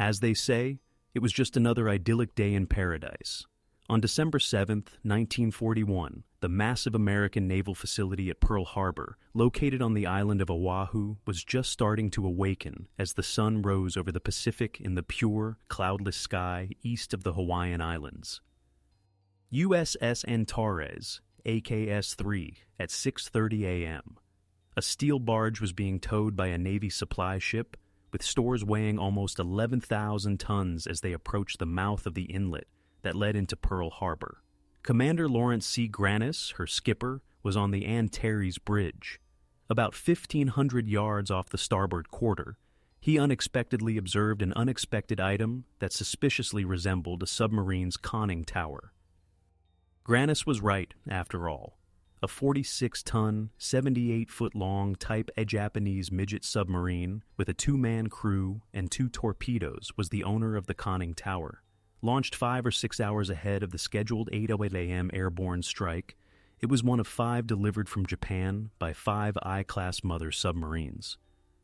As they say, it was just another idyllic day in paradise. On December 7th, 1941, the massive American naval facility at Pearl Harbor, located on the island of Oahu, was just starting to awaken as the sun rose over the Pacific in the pure, cloudless sky east of the Hawaiian Islands. USS Antares, AKS-3, at 6:30 a.m. A steel barge was being towed by a Navy supply ship, with stores weighing almost 11,000 tons as they approached the mouth of the inlet that led into Pearl Harbor. Commander Lawrence C. Grannis, her skipper, was on the Antares Bridge. About 1,500 yards off the starboard quarter, he unexpectedly observed an unexpected item that suspiciously resembled a submarine's conning tower. Grannis was right, after all. A 46-ton, 78-foot-long Type A Japanese midget submarine with a two-man crew and 2 torpedoes was the owner of the conning tower. Launched 5 or 6 hours ahead of the scheduled 8:08 a.m. airborne strike, it was one of 5 delivered from Japan by 5 I-class mother submarines.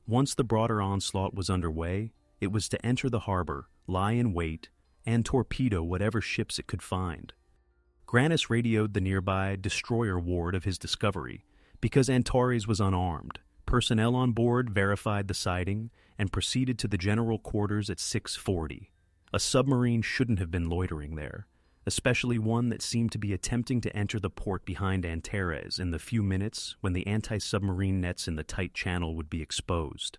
Once the broader onslaught was underway, it was to enter the harbor, lie in wait, and torpedo whatever ships it could find. Grannis radioed the nearby destroyer ward of his discovery because Antares was unarmed. Personnel on board verified the sighting and proceeded to the general quarters at 6:40. A submarine shouldn't have been loitering there, especially one that seemed to be attempting to enter the port behind Antares in the few minutes when the anti-submarine nets in the tight channel would be exposed.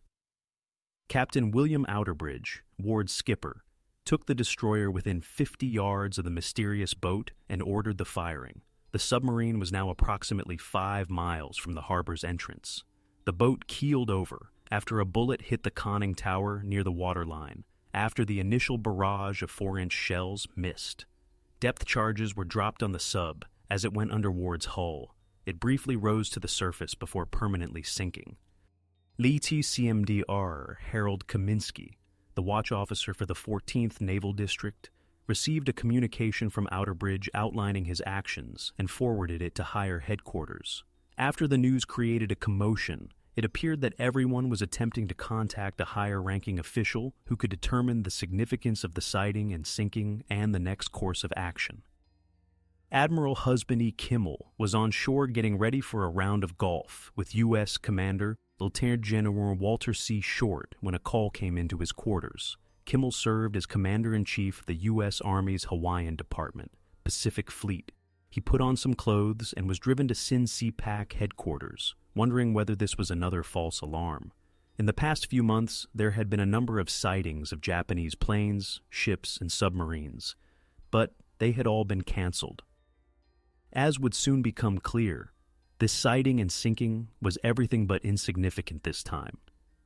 Captain William Outerbridge, ward's skipper, took the destroyer within 50 yards of the mysterious boat and ordered the firing. The submarine was now approximately 5 miles from the harbor's entrance. The boat keeled over after a bullet hit the conning tower near the waterline, after the initial barrage of 4-inch shells missed. Depth charges were dropped on the sub as it went under Ward's hull. It briefly rose to the surface before permanently sinking. Lieutenant CMDR Harold Kaminsky, the watch officer for the 14th Naval District, received a communication from Outerbridge outlining his actions and forwarded it to higher headquarters. After the news created a commotion, it appeared that everyone was attempting to contact a higher-ranking official who could determine the significance of the sighting and sinking and the next course of action. Admiral Husband E. Kimmel was on shore getting ready for a round of golf with U.S. Commander Lieutenant General Walter C. Short when a call came into his quarters. Kimmel served as Commander-in-Chief of the U.S. Army's Hawaiian Department, Pacific Fleet. He put on some clothes and was driven to Sin CPAC headquarters, wondering whether this was another false alarm. In the past few months, there had been a number of sightings of Japanese planes, ships, and submarines, but they had all been canceled. As would soon become clear, this sighting and sinking was everything but insignificant this time.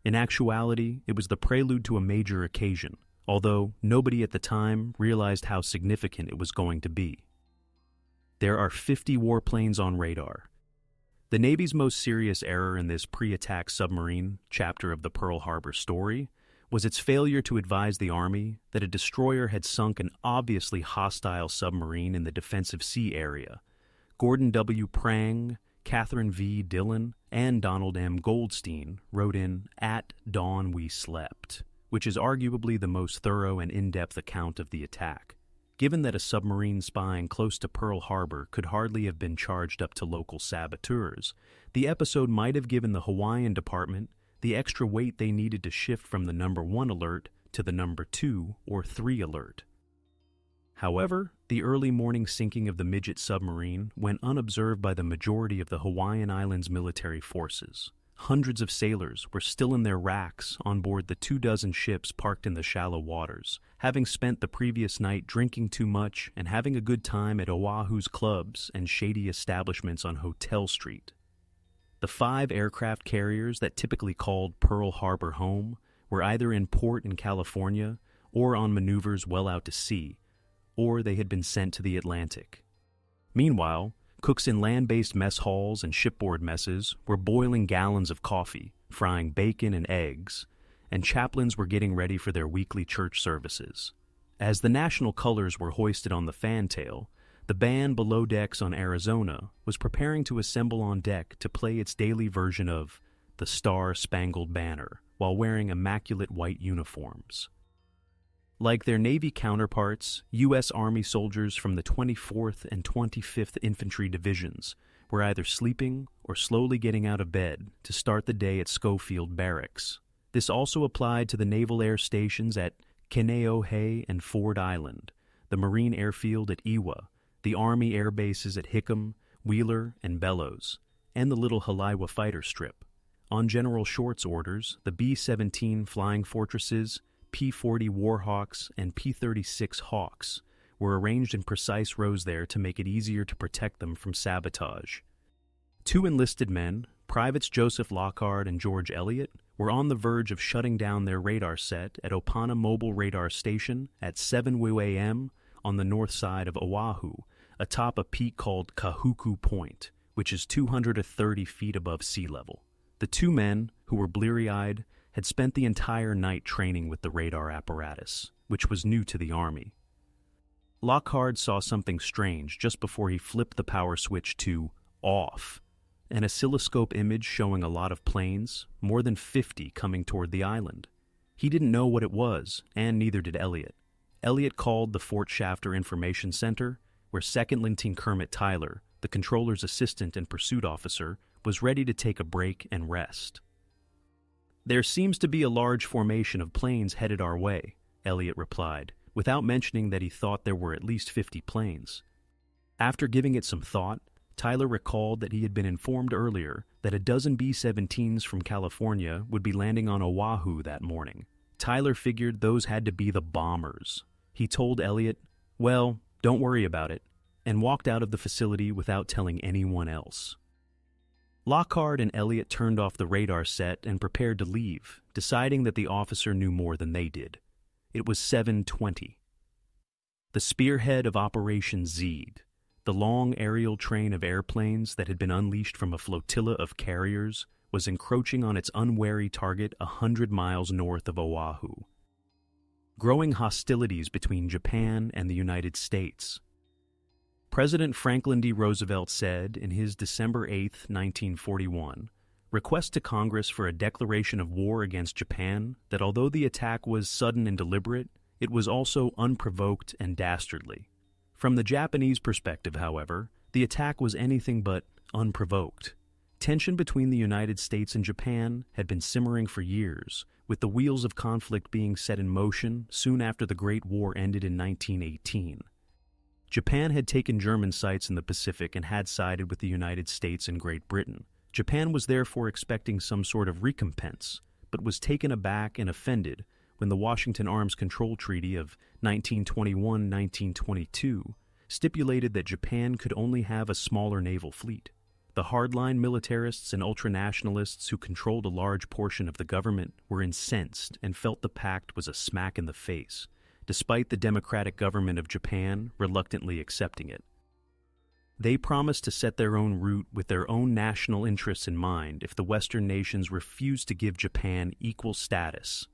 In actuality, it was the prelude to a major occasion, although nobody at the time realized how significant it was going to be. There are 50 warplanes on radar. The Navy's most serious error in this pre-attack submarine chapter of the Pearl Harbor story was its failure to advise the Army that a destroyer had sunk an obviously hostile submarine in the defensive sea area. Gordon W. Prang, Catherine V. Dillon, and Donald M. Goldstein wrote in "At Dawn We Slept," which is arguably the most thorough and in-depth account of the attack. Given that a submarine spying close to Pearl Harbor could hardly have been charged up to local saboteurs, the episode might have given the Hawaiian Department the extra weight they needed to shift from the number 1 alert to the number 2 or 3 alert. However, the early morning sinking of the midget submarine went unobserved by the majority of the Hawaiian Islands military forces. Hundreds of sailors were still in their racks on board the 24 ships parked in the shallow waters, having spent the previous night drinking too much and having a good time at Oahu's clubs and shady establishments on Hotel Street. The 5 aircraft carriers that typically called Pearl Harbor home were either in port in California or on maneuvers well out to sea, or they had been sent to the Atlantic. Meanwhile, cooks in land-based mess halls and shipboard messes were boiling gallons of coffee, frying bacon and eggs, and chaplains were getting ready for their weekly church services. As the national colors were hoisted on the fantail, the band below decks on Arizona was preparing to assemble on deck to play its daily version of the Star-Spangled Banner while wearing immaculate white uniforms. Like their Navy counterparts, U.S. Army soldiers from the 24th and 25th Infantry Divisions were either sleeping or slowly getting out of bed to start the day at Schofield Barracks. This also applied to the naval air stations at Kaneohe and Ford Island, the Marine airfield at Iwa, the Army air bases at Hickam, Wheeler, and Bellows, and the Little Haliwa fighter strip. On General Short's orders, the B-17 Flying Fortresses, P-40 Warhawks, and P-36 Hawks were arranged in precise rows there to make it easier to protect them from sabotage. Two enlisted men, Privates Joseph Lockhart and George Elliott, were on the verge of shutting down their radar set at Opana Mobile Radar Station at 7 a.m. on the north side of Oahu, atop a peak called Kahuku Point, which is 230 feet above sea level. The two men, who were bleary-eyed, had spent the entire night training with the radar apparatus, which was new to the Army. Lockhart saw something strange just before he flipped the power switch to off, an oscilloscope image showing a lot of planes, more than 50 coming toward the island. He didn't know what it was, and neither did Elliott. Elliott called the Fort Shafter Information Center, where Second Lieutenant Kermit Tyler, the controller's assistant and pursuit officer, was ready to take a break and rest. "There seems to be a large formation of planes headed our way," Elliott replied, without mentioning that he thought there were at least 50 planes. After giving it some thought, Tyler recalled that he had been informed earlier that a dozen B-17s from California would be landing on Oahu that morning. Tyler figured those had to be the bombers. He told Elliott, "Well, don't worry about it," and walked out of the facility without telling anyone else. Lockhart and Elliott turned off the radar set and prepared to leave, deciding that the officer knew more than they did. It was 7:20. The spearhead of Operation Zed, the long aerial train of airplanes that had been unleashed from a flotilla of carriers, was encroaching on its unwary target 100 miles north of Oahu. Growing hostilities between Japan and the United States. President Franklin D. Roosevelt said in his December 8, 1941, request to Congress for a declaration of war against Japan that although the attack was sudden and deliberate, it was also unprovoked and dastardly. From the Japanese perspective, however, the attack was anything but unprovoked. Tension between the United States and Japan had been simmering for years, with the wheels of conflict being set in motion soon after the Great War ended in 1918. Japan had taken German sites in the Pacific and had sided with the United States and Great Britain. Japan was therefore expecting some sort of recompense, but was taken aback and offended when the Washington Arms Control Treaty of 1921-1922 stipulated that Japan could only have a smaller naval fleet. The hardline militarists and ultranationalists who controlled a large portion of the government were incensed and felt the pact was a smack in the face, despite the democratic government of Japan reluctantly accepting it. They promised to set their own route with their own national interests in mind if the Western nations refused to give Japan equal status.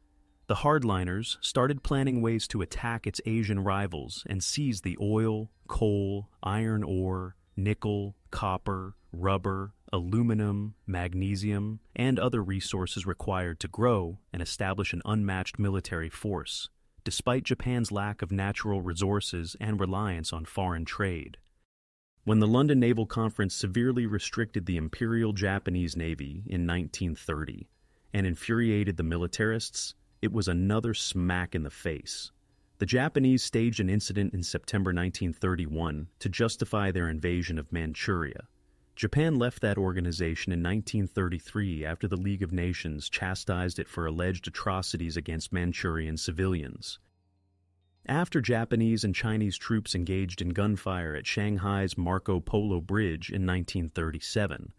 The hardliners started planning ways to attack its Asian rivals and seize the oil, coal, iron ore, nickel, copper, rubber, aluminum, magnesium, and other resources required to grow and establish an unmatched military force, despite Japan's lack of natural resources and reliance on foreign trade. When the London Naval Conference severely restricted the Imperial Japanese Navy in 1930 and infuriated the militarists, it was another smack in the face. The Japanese staged an incident in September 1931 to justify their invasion of Manchuria. Japan left that organization in 1933 after the League of Nations chastised it for alleged atrocities against Manchurian civilians. After Japanese and Chinese troops engaged in gunfire at Shanghai's Marco Polo Bridge in 1937,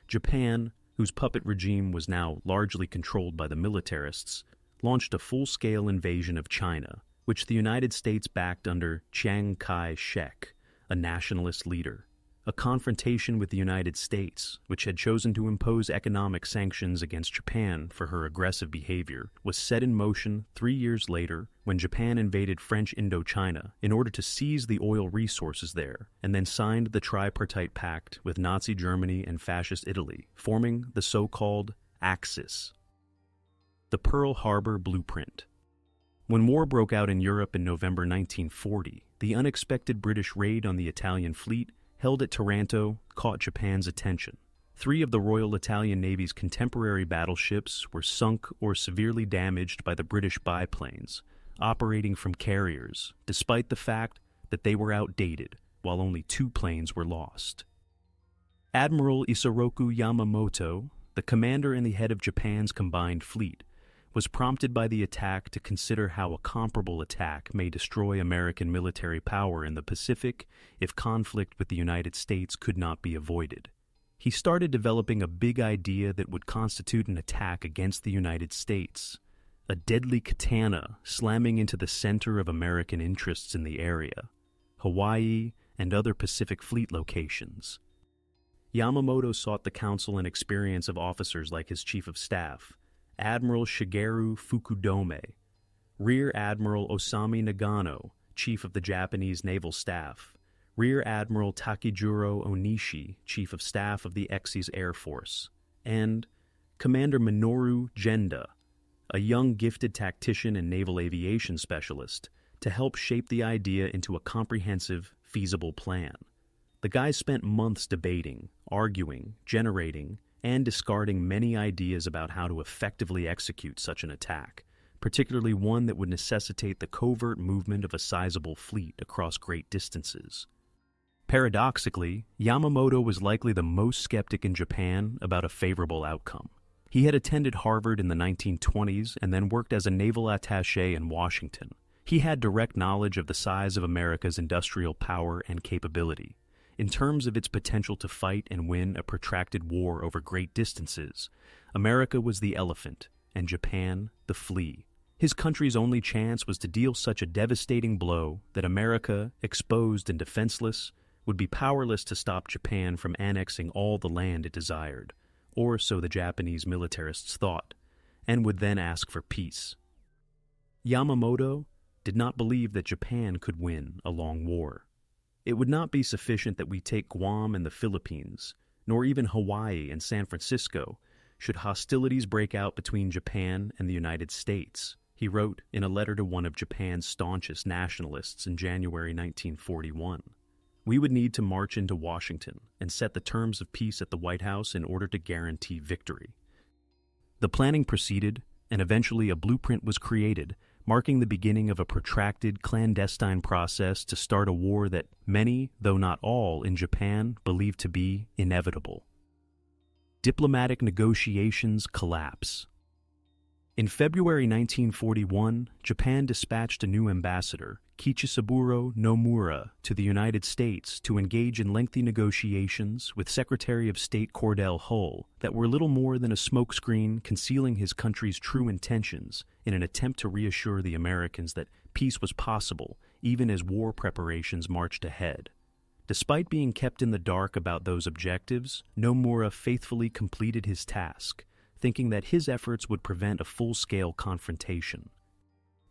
Japan, whose puppet regime was now largely controlled by the militarists, launched a full-scale invasion of China, which the United States backed under Chiang Kai-shek, a nationalist leader. A confrontation with the United States, which had chosen to impose economic sanctions against Japan for her aggressive behavior, was set in motion 3 years later when Japan invaded French Indochina in order to seize the oil resources there, and then signed the Tripartite Pact with Nazi Germany and Fascist Italy, forming the so-called Axis. The Pearl Harbor Blueprint. When war broke out in Europe in November 1940, the unexpected British raid on the Italian fleet held at Taranto caught Japan's attention. 3 of the Royal Italian Navy's contemporary battleships were sunk or severely damaged by the British biplanes, operating from carriers, despite the fact that they were outdated, while only 2 planes were lost. Admiral Isoroku Yamamoto, the commander and the head of Japan's combined fleet, was prompted by the attack to consider how a comparable attack may destroy American military power in the Pacific if conflict with the United States could not be avoided. He started developing a big idea that would constitute an attack against the United States, a deadly katana slamming into the center of American interests in the area, Hawaii and other Pacific Fleet locations. Yamamoto sought the counsel and experience of officers like his chief of staff, Admiral Shigeru Fukudome, Rear Admiral Osami Nagano, chief of the Japanese Naval Staff, Rear Admiral Takijuro Onishi, chief of staff of the Exes Air Force, and Commander Minoru Genda, a young gifted tactician and naval aviation specialist, to help shape the idea into a comprehensive, feasible plan. The guys spent months debating, arguing, generating, and discarding many ideas about how to effectively execute such an attack, particularly one that would necessitate the covert movement of a sizable fleet across great distances. Paradoxically, Yamamoto was likely the most skeptic in Japan about a favorable outcome. He had attended Harvard in the 1920s and then worked as a naval attaché in Washington. He had direct knowledge of the size of America's industrial power and capability. In terms of its potential to fight and win a protracted war over great distances, America was the elephant, and Japan the flea. His country's only chance was to deal such a devastating blow that America, exposed and defenseless, would be powerless to stop Japan from annexing all the land it desired, or so the Japanese militarists thought, and would then ask for peace. Yamamoto did not believe that Japan could win a long war. It would not be sufficient that we take Guam and the Philippines, nor even Hawaii and San Francisco, should hostilities break out between Japan and the United States, he wrote in a letter to one of Japan's staunchest nationalists in January 1941. We would need to march into Washington and set the terms of peace at the White House in order to guarantee victory. The planning proceeded, and eventually a blueprint was created, marking the beginning of a protracted, clandestine process to start a war that many, though not all, in Japan believed to be inevitable. Diplomatic negotiations collapse. In February 1941, Japan dispatched a new ambassador, Kichisaburo Nomura, to the United States to engage in lengthy negotiations with Secretary of State Cordell Hull that were little more than a smokescreen concealing his country's true intentions in an attempt to reassure the Americans that peace was possible even as war preparations marched ahead. Despite being kept in the dark about those objectives, Nomura faithfully completed his task, thinking that his efforts would prevent a full-scale confrontation.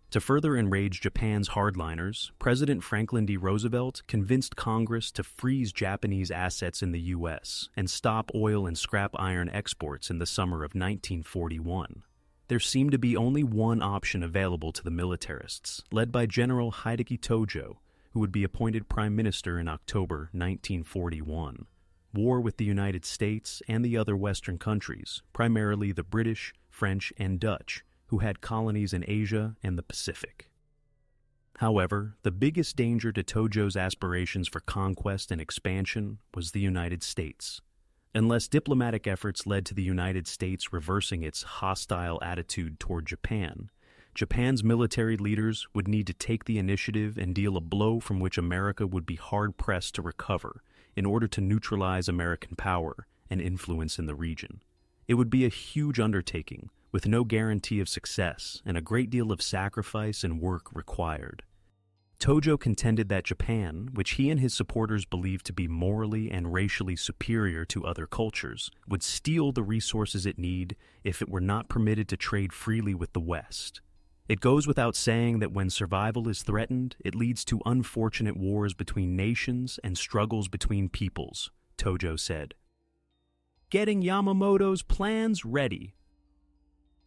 To further enrage Japan's hardliners, President Franklin D. Roosevelt convinced Congress to freeze Japanese assets in the U.S. and stop oil and scrap iron exports in the summer of 1941. There seemed to be only one option available to the militarists, led by General Hideki Tojo, who would be appointed Prime Minister in October 1941. War with the United States and the other Western countries, primarily the British, French, and Dutch, who had colonies in Asia and the Pacific. However, the biggest danger to Tojo's aspirations for conquest and expansion was the United States. Unless diplomatic efforts led to the United States reversing its hostile attitude toward Japan, Japan's military leaders would need to take the initiative and deal a blow from which America would be hard-pressed to recover in order to neutralize American power and influence in the region. It would be a huge undertaking, with no guarantee of success and a great deal of sacrifice and work required. Tojo contended that Japan, which he and his supporters believed to be morally and racially superior to other cultures, would steal the resources it needed if it were not permitted to trade freely with the West. It goes without saying that when survival is threatened, it leads to unfortunate wars between nations and struggles between peoples, Tojo said. Getting Yamamoto's plans ready.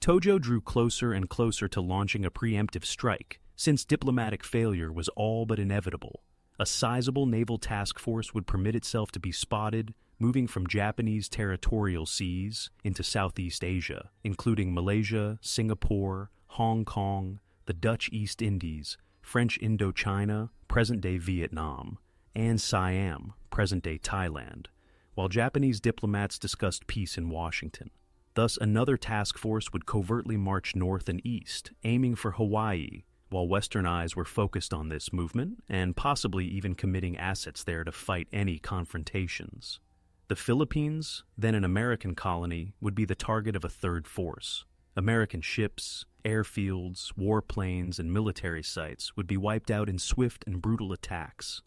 Tojo drew closer and closer to launching a preemptive strike, since diplomatic failure was all but inevitable. A sizable naval task force would permit itself to be spotted, moving from Japanese territorial seas into Southeast Asia, including Malaysia, Singapore, Hong Kong, the Dutch East Indies, French Indochina, present-day Vietnam, and Siam, present-day Thailand, while Japanese diplomats discussed peace in Washington. Thus, another task force would covertly march north and east, aiming for Hawaii, while Western eyes were focused on this movement, and possibly even committing assets there to fight any confrontations. The Philippines, then an American colony, would be the target of a third force. American ships, airfields, warplanes, and military sites would be wiped out in swift and brutal attacks.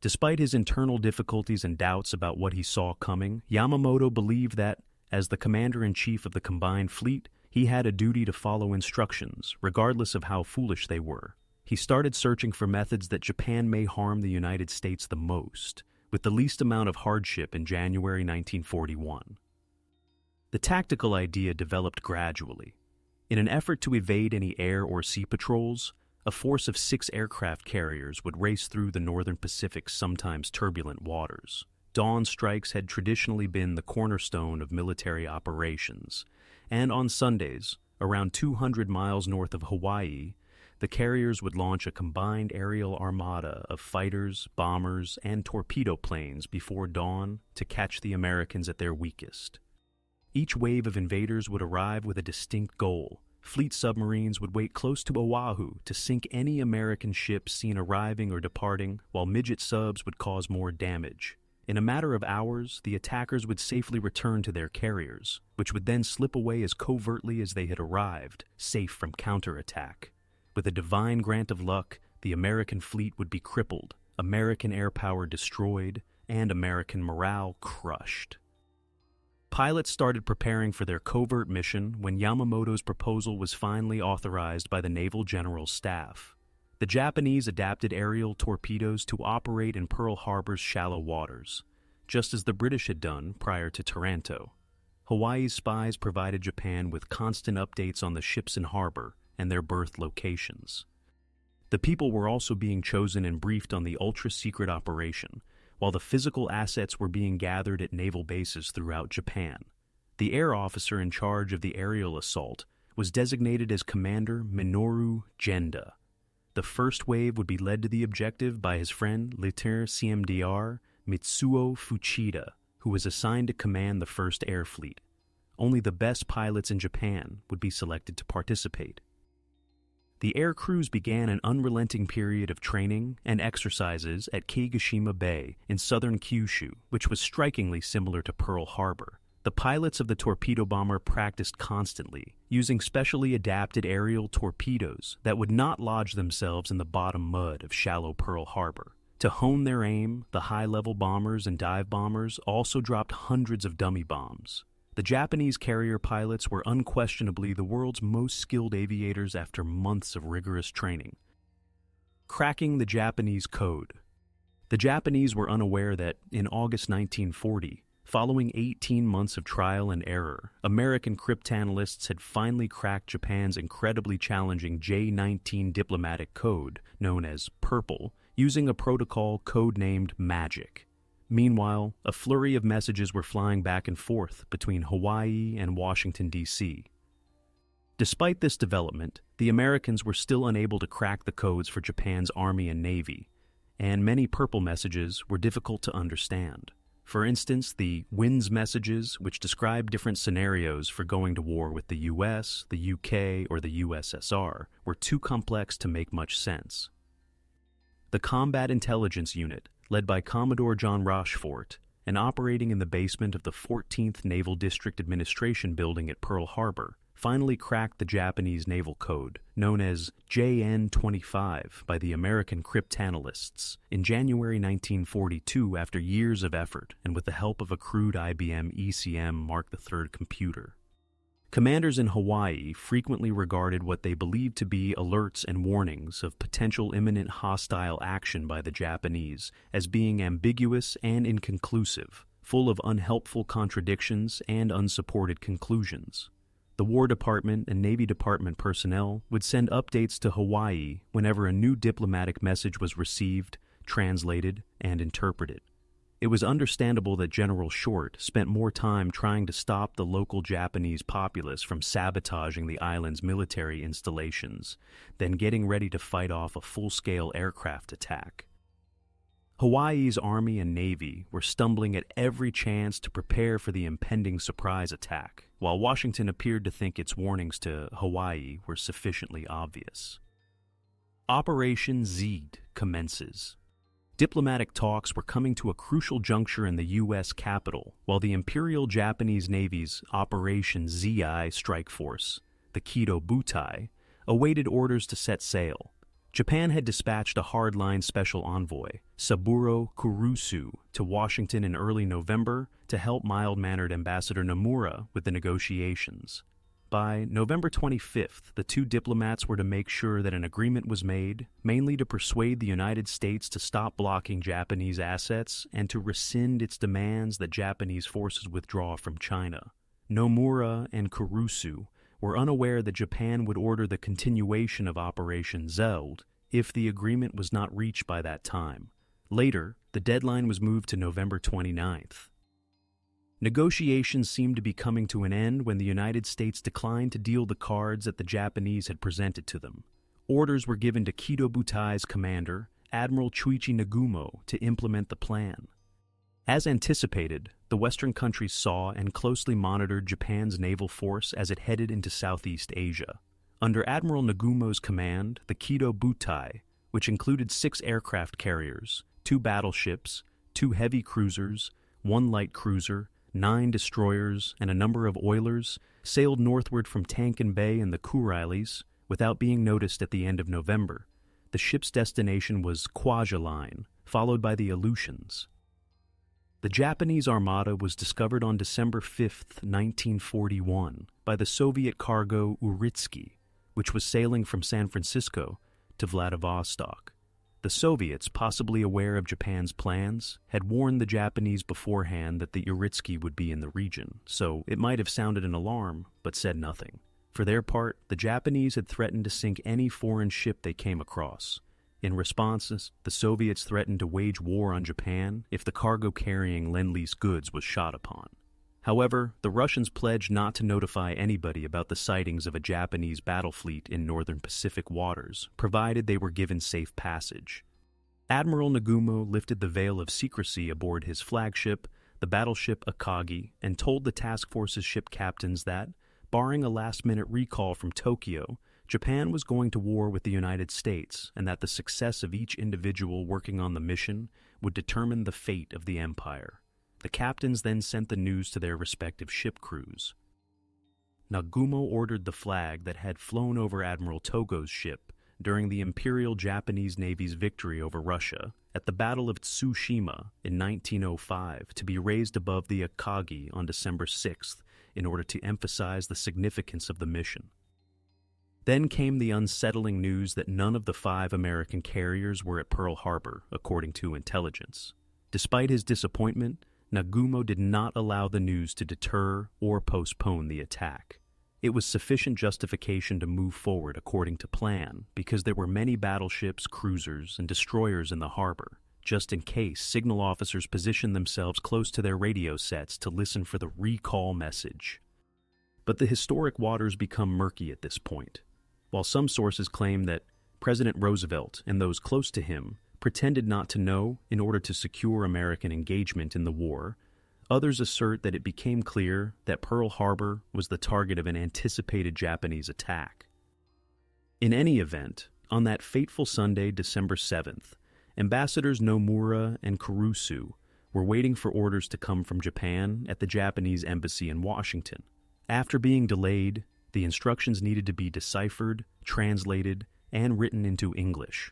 Despite his internal difficulties and doubts about what he saw coming, Yamamoto believed that, as the commander-in-chief of the combined fleet, he had a duty to follow instructions, regardless of how foolish they were. He started searching for methods that Japan may harm the United States the most, with the least amount of hardship in January 1941. The tactical idea developed gradually. In an effort to evade any air or sea patrols, a force of 6 aircraft carriers would race through the northern Pacific's sometimes turbulent waters. Dawn strikes had traditionally been the cornerstone of military operations, and on Sundays, around 200 miles north of Hawaii, the carriers would launch a combined aerial armada of fighters, bombers, and torpedo planes before dawn to catch the Americans at their weakest. Each wave of invaders would arrive with a distinct goal. Fleet submarines would wait close to Oahu to sink any American ship seen arriving or departing, while midget subs would cause more damage. In a matter of hours, the attackers would safely return to their carriers, which would then slip away as covertly as they had arrived, safe from counterattack. With a divine grant of luck, the American fleet would be crippled, American air power destroyed, and American morale crushed. Pilots started preparing for their covert mission when Yamamoto's proposal was finally authorized by the Naval General Staff. The Japanese adapted aerial torpedoes to operate in Pearl Harbor's shallow waters, just as the British had done prior to Taranto. Hawaii's spies provided Japan with constant updates on the ships in harbor and their berth locations. The people were also being chosen and briefed on the ultra-secret operation, while the physical assets were being gathered at naval bases throughout Japan. The air officer in charge of the aerial assault was designated as Commander Minoru Genda. The first wave would be led to the objective by his friend Lieutenant CMDR Mitsuo Fuchida, who was assigned to command the first air fleet. Only the best pilots in Japan would be selected to participate. The air crews began an unrelenting period of training and exercises at Kagoshima Bay in southern Kyushu, which was strikingly similar to Pearl Harbor. The pilots of the torpedo bomber practiced constantly, using specially adapted aerial torpedoes that would not lodge themselves in the bottom mud of shallow Pearl Harbor. To hone their aim, the high-level bombers and dive bombers also dropped hundreds of dummy bombs. The Japanese carrier pilots were unquestionably the world's most skilled aviators after months of rigorous training. Cracking the Japanese code. The Japanese were unaware that, in August 1940, following 18 months of trial and error, American cryptanalysts had finally cracked Japan's incredibly challenging J-19 diplomatic code, known as Purple, using a protocol codenamed Magic. Meanwhile, a flurry of messages were flying back and forth between Hawaii and Washington, D.C. Despite this development, the Americans were still unable to crack the codes for Japan's Army and Navy, and many Purple messages were difficult to understand. For instance, the WINS messages, which describe different scenarios for going to war with the US, the UK, or the USSR, were too complex to make much sense. The Combat Intelligence Unit, led by Commodore John Rochefort, and operating in the basement of the 14th Naval District Administration Building at Pearl Harbor, finally cracked the Japanese naval code, known as JN-25 by the American cryptanalysts, in January 1942 after years of effort and with the help of a crude IBM ECM Mark III computer. Commanders in Hawaii frequently regarded what they believed to be alerts and warnings of potential imminent hostile action by the Japanese as being ambiguous and inconclusive, full of unhelpful contradictions and unsupported conclusions. The The War Department and Navy Department personnel would send updates to Hawaii whenever a new diplomatic message was received, translated, and interpreted. It was understandable that General Short spent more time trying to stop the local Japanese populace from sabotaging the island's military installations than getting ready to fight off a full-scale aircraft attack. Hawaii's Army and Navy were stumbling at every chance to prepare for the impending surprise attack, while Washington appeared to think its warnings to Hawaii were sufficiently obvious. Operation Zed commences. Diplomatic talks were coming to a crucial juncture in the U.S. capital, while the Imperial Japanese Navy's Operation ZI strike force, the Kido Butai, awaited orders to set sail. Japan had dispatched a hardline special envoy, Saburo Kurusu, to Washington in early November to help mild-mannered Ambassador Nomura with the negotiations. By November 25th, the two diplomats were to make sure that an agreement was made, mainly to persuade the United States to stop blocking Japanese assets and to rescind its demands that Japanese forces withdraw from China. Nomura and Kurusu were unaware that Japan would order the continuation of Operation Zeld if the agreement was not reached by that time. Later, the deadline was moved to November 29th. Negotiations seemed to be coming to an end when the United States declined to deal the cards that the Japanese had presented to them. Orders were given to Kido Butai's commander, Admiral Chuichi Nagumo, to implement the plan. As anticipated, the Western countries saw and closely monitored Japan's naval force as it headed into Southeast Asia. Under Admiral Nagumo's command, the Kido Butai, which included 6 aircraft carriers, 2 battleships, 2 heavy cruisers, 1 light cruiser, 9 destroyers, and a number of oilers, sailed northward from Tankin Bay and the Kuriles without being noticed at the end of November. The ship's destination was Kwajalein, followed by the Aleutians. The Japanese armada was discovered on December 5, 1941, by the Soviet cargo Uritsky, which was sailing from San Francisco to Vladivostok. The Soviets, possibly aware of Japan's plans, had warned the Japanese beforehand that the Uritsky would be in the region, so it might have sounded an alarm, but said nothing. For their part, the Japanese had threatened to sink any foreign ship they came across. In response, the Soviets threatened to wage war on Japan if the cargo carrying Lend-Lease goods was shot upon. However, the Russians pledged not to notify anybody about the sightings of a Japanese battle fleet in northern Pacific waters, provided they were given safe passage. Admiral Nagumo lifted the veil of secrecy aboard his flagship, the battleship Akagi, and told the task force's ship captains that, barring a last-minute recall from Tokyo, Japan was going to war with the United States, and that the success of each individual working on the mission would determine the fate of the empire. The captains then sent the news to their respective ship crews. Nagumo ordered the flag that had flown over Admiral Togo's ship during the Imperial Japanese Navy's victory over Russia at the Battle of Tsushima in 1905 to be raised above the Akagi on December 6th in order to emphasize the significance of the mission. Then came the unsettling news that none of the 5 American carriers were at Pearl Harbor, according to intelligence. Despite his disappointment, Nagumo did not allow the news to deter or postpone the attack. It was sufficient justification to move forward according to plan because there were many battleships, cruisers, and destroyers in the harbor, just in case signal officers positioned themselves close to their radio sets to listen for the recall message. But the historic waters become murky at this point. While some sources claim that President Roosevelt and those close to him pretended not to know in order to secure American engagement in the war, others assert that it became clear that Pearl Harbor was the target of an anticipated Japanese attack. In any event, on that fateful Sunday, December 7th, Ambassadors Nomura and Kurusu were waiting for orders to come from Japan at the Japanese embassy in Washington. After being delayed, the instructions needed to be deciphered, translated, and written into English.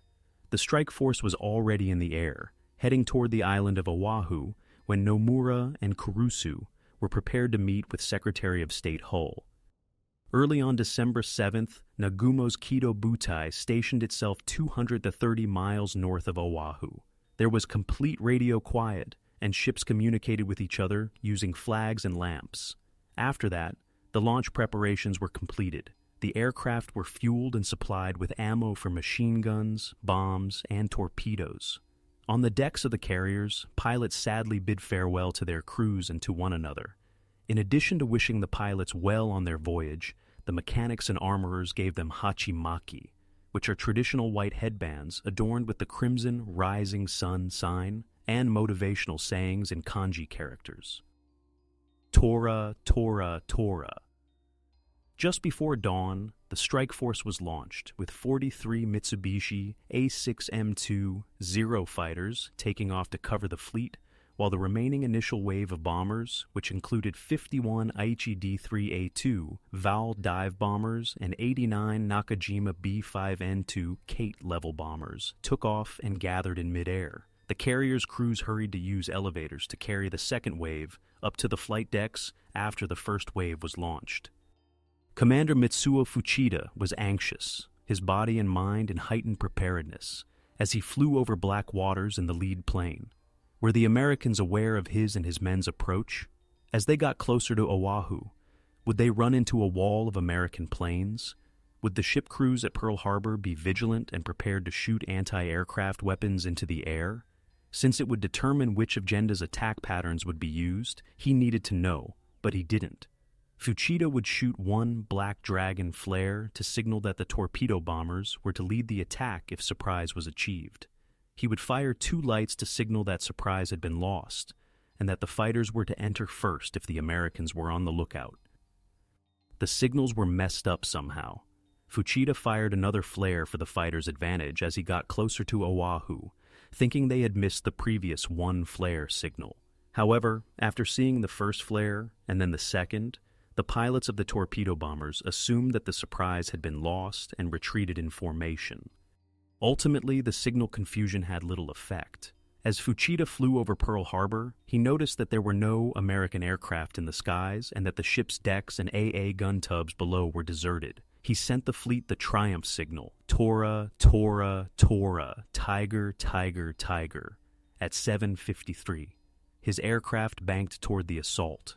The strike force was already in the air, heading toward the island of Oahu, when Nomura and Kurusu were prepared to meet with Secretary of State Hull. Early on December 7th, Nagumo's Kido Butai stationed itself 230 miles north of Oahu. There was complete radio quiet, and ships communicated with each other using flags and lamps. After that, The launch preparations were completed. The aircraft were fueled and supplied with ammo for machine guns, bombs, and torpedoes. On the decks of the carriers, pilots sadly bid farewell to their crews and to one another. In addition to wishing the pilots well on their voyage, the mechanics and armorers gave them hachimaki, which are traditional white headbands adorned with the crimson rising sun sign and motivational sayings in kanji characters. Tora, Tora, Tora. Just before dawn, the strike force was launched, with 43 Mitsubishi A6M2 Zero fighters taking off to cover the fleet, while the remaining initial wave of bombers, which included 51 Aichi D3A2 Val dive bombers and 89 Nakajima B5N2 Kate-level bombers, took off and gathered in midair. The carrier's crews hurried to use elevators to carry the second wave up to the flight decks after the first wave was launched. Commander Mitsuo Fuchida was anxious, his body and mind in heightened preparedness, as he flew over black waters in the lead plane. Were the Americans aware of his and his men's approach? As they got closer to Oahu, would they run into a wall of American planes? Would the ship crews at Pearl Harbor be vigilant and prepared to shoot anti-aircraft weapons into the air? Since it would determine which of Genda's attack patterns would be used, he needed to know, but he didn't. Fuchida would shoot one Black Dragon flare to signal that the torpedo bombers were to lead the attack if surprise was achieved. He would fire two lights to signal that surprise had been lost, and that the fighters were to enter first if the Americans were on the lookout. The signals were messed up somehow. Fuchida fired another flare for the fighters' advantage as he got closer to Oahu, thinking they had missed the previous one flare signal. However, after seeing the first flare and then the second, the pilots of the torpedo bombers assumed that the surprise had been lost and retreated in formation. Ultimately, the signal confusion had little effect. As Fuchida flew over Pearl Harbor, he noticed that there were no American aircraft in the skies and that the ship's decks and AA gun tubs below were deserted. He sent the fleet the triumph signal, Tora, Tora, Tora, Tiger, Tiger, Tiger, at 7:53. His aircraft banked toward the assault.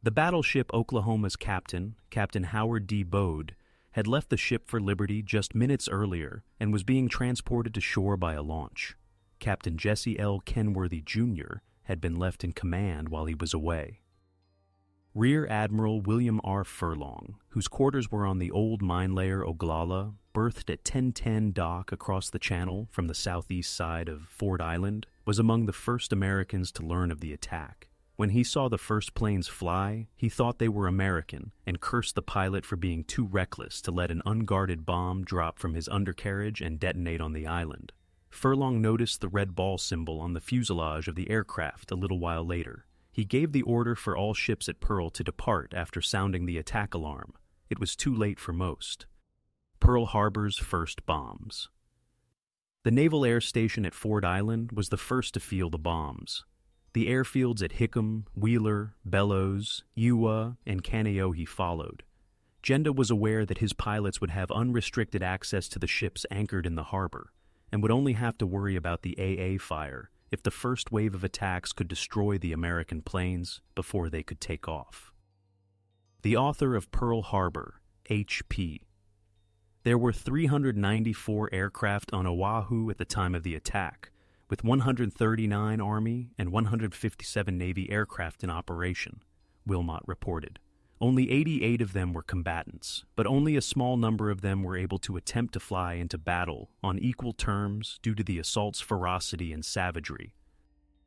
The battleship Oklahoma's captain, Captain Howard D. Bode, had left the ship for Liberty just minutes earlier and was being transported to shore by a launch. Captain Jesse L. Kenworthy, Jr. had been left in command while he was away. Rear Admiral William R. Furlong, whose quarters were on the old mine layer Oglala, berthed at 1010 dock across the channel from the southeast side of Ford Island, was among the first Americans to learn of the attack. When he saw the first planes fly, he thought they were American and cursed the pilot for being too reckless to let an unguarded bomb drop from his undercarriage and detonate on the island. Furlong noticed the red ball symbol on the fuselage of the aircraft a little while later. He gave the order for all ships at Pearl to depart after sounding the attack alarm. It was too late for most. Pearl Harbor's first bombs. The Naval Air Station at Ford Island was the first to feel the bombs. The airfields at Hickam, Wheeler, Bellows, Ewa, and Kaneohe followed. Genda was aware that his pilots would have unrestricted access to the ships anchored in the harbor, and would only have to worry about the AA fire if the first wave of attacks could destroy the American planes before they could take off. The author of Pearl Harbor, H.P. There were 394 aircraft on Oahu at the time of the attack, with 139 Army and 157 Navy aircraft in operation, Wilmot reported. Only 88 of them were combatants, but only a small number of them were able to attempt to fly into battle on equal terms due to the assault's ferocity and savagery.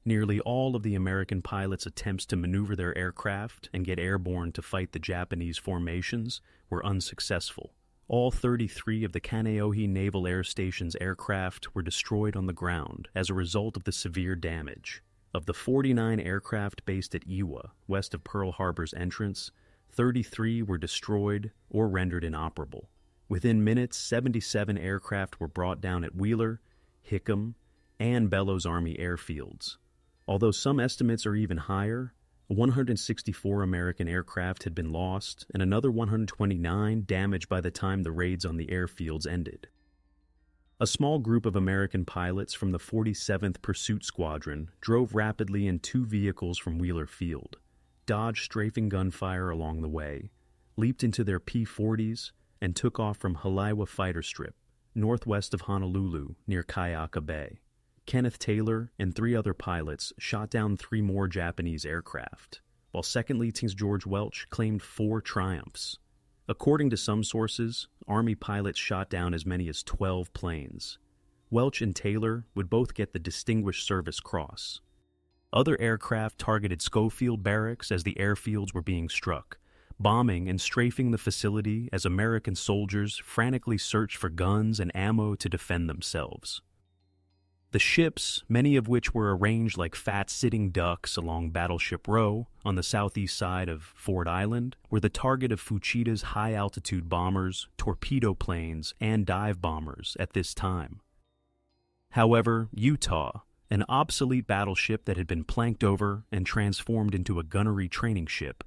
Nearly all of the American pilots' attempts to maneuver their aircraft and get airborne to fight the Japanese formations were unsuccessful. All 33 of the Kaneohe Naval Air Station's aircraft were destroyed on the ground as a result of the severe damage. Of the 49 aircraft based at Ewa, west of Pearl Harbor's entrance, 33 were destroyed or rendered inoperable. Within minutes, 77 aircraft were brought down at Wheeler, Hickam, and Bellows Army airfields. Although some estimates are even higher, 164 American aircraft had been lost, and another 129 damaged by the time the raids on the airfields ended. A small group of American pilots from the 47th Pursuit Squadron drove rapidly in two vehicles from Wheeler Field. dodged strafing gunfire along the way, leaped into their P-40s, and took off from Halaiwa Fighter Strip, northwest of Honolulu near Kaiaka Bay. Kenneth Taylor and 3 other pilots shot down 3 more Japanese aircraft, while Second Lieutenant George Welch claimed 4 triumphs. According to some sources, Army pilots shot down as many as 12 planes. Welch and Taylor would both get the Distinguished Service Cross. Other aircraft targeted Schofield Barracks as the airfields were being struck, bombing and strafing the facility as American soldiers frantically searched for guns and ammo to defend themselves. The ships, many of which were arranged like fat sitting ducks along Battleship Row on the southeast side of Ford Island, were the target of Fuchida's high-altitude bombers, torpedo planes, and dive bombers at this time. However, Utah, an obsolete battleship that had been planked over and transformed into a gunnery training ship,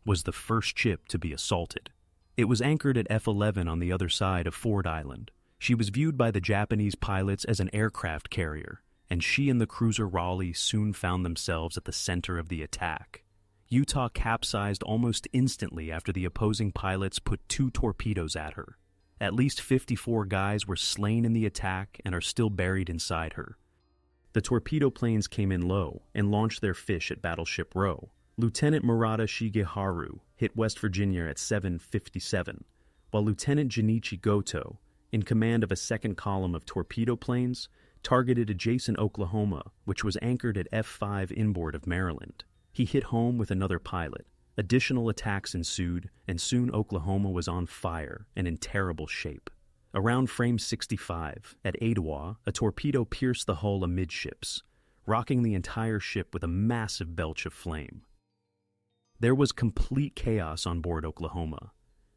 was the first ship to be assaulted. It was anchored at F-11 on the other side of Ford Island. She was viewed by the Japanese pilots as an aircraft carrier, and she and the cruiser Raleigh soon found themselves at the center of the attack. Utah capsized almost instantly after the opposing pilots put 2 torpedoes at her. At least 54 guys were slain in the attack and are still buried inside her. The torpedo planes came in low and launched their fish at Battleship Row. Lieutenant Murata Shigeharu hit West Virginia at 7:57, while Lieutenant Junichi Goto, in command of a second column of torpedo planes, targeted adjacent Oklahoma, which was anchored at F5 inboard of Maryland. He hit home with another pilot. Additional attacks ensued, and soon Oklahoma was on fire and in terrible shape. Around frame 65, at Etowah, a torpedo pierced the hull amidships, rocking the entire ship with a massive belch of flame. There was complete chaos on board Oklahoma.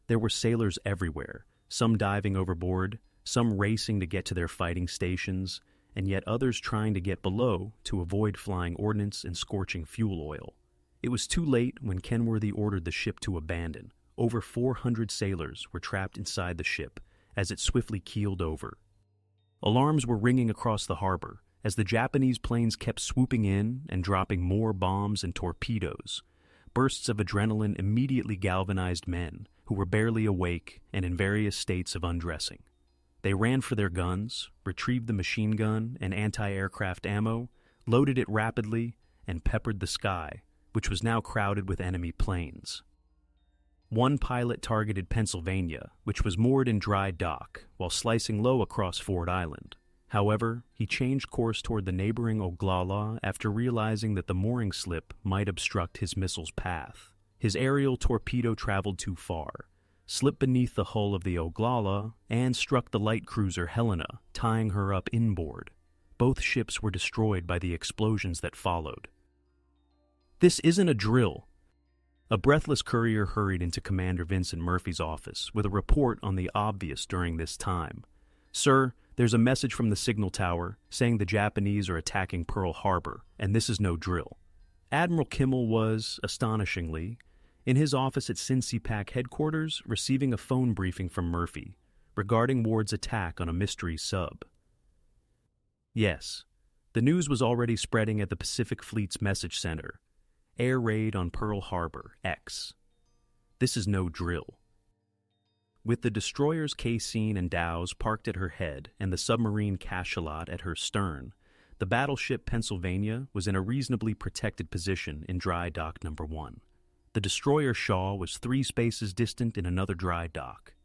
There were sailors everywhere, some diving overboard, some racing to get to their fighting stations, and yet others trying to get below to avoid flying ordnance and scorching fuel oil. It was too late when Kenworthy ordered the ship to abandon. Over 400 sailors were trapped inside the ship as it swiftly keeled over. Alarms were ringing across the harbor as the Japanese planes kept swooping in and dropping more bombs and torpedoes. Bursts of adrenaline immediately galvanized men who were barely awake and in various states of undressing. They ran for their guns, retrieved the machine gun and anti-aircraft ammo, loaded it rapidly, and peppered the sky, which was now crowded with enemy planes. One pilot targeted Pennsylvania, which was moored in dry dock, while slicing low across Ford Island. However, he changed course toward the neighboring Oglala after realizing that the mooring slip might obstruct his missile's path. His aerial torpedo traveled too far, slipped beneath the hull of the Oglala, and struck the light cruiser Helena, tying her up inboard. Both ships were destroyed by the explosions that followed. "This isn't a drill." A breathless courier hurried into Commander Vincent Murphy's office with a report on the obvious during this time. "Sir, there's a message from the signal tower saying the Japanese are attacking Pearl Harbor, and this is no drill." Admiral Kimmel was, astonishingly, in his office at CINCPAC headquarters receiving a phone briefing from Murphy regarding Ward's attack on a mystery sub. Yes, the news was already spreading at the Pacific Fleet's message center. Air raid on Pearl Harbor, X. This is no drill. With the destroyers Cassine and Dow's parked at her head and the submarine Cachalot at her stern, the battleship Pennsylvania was in a reasonably protected position in dry dock number 1. The destroyer Shaw was 3 spaces distant in another dry dock.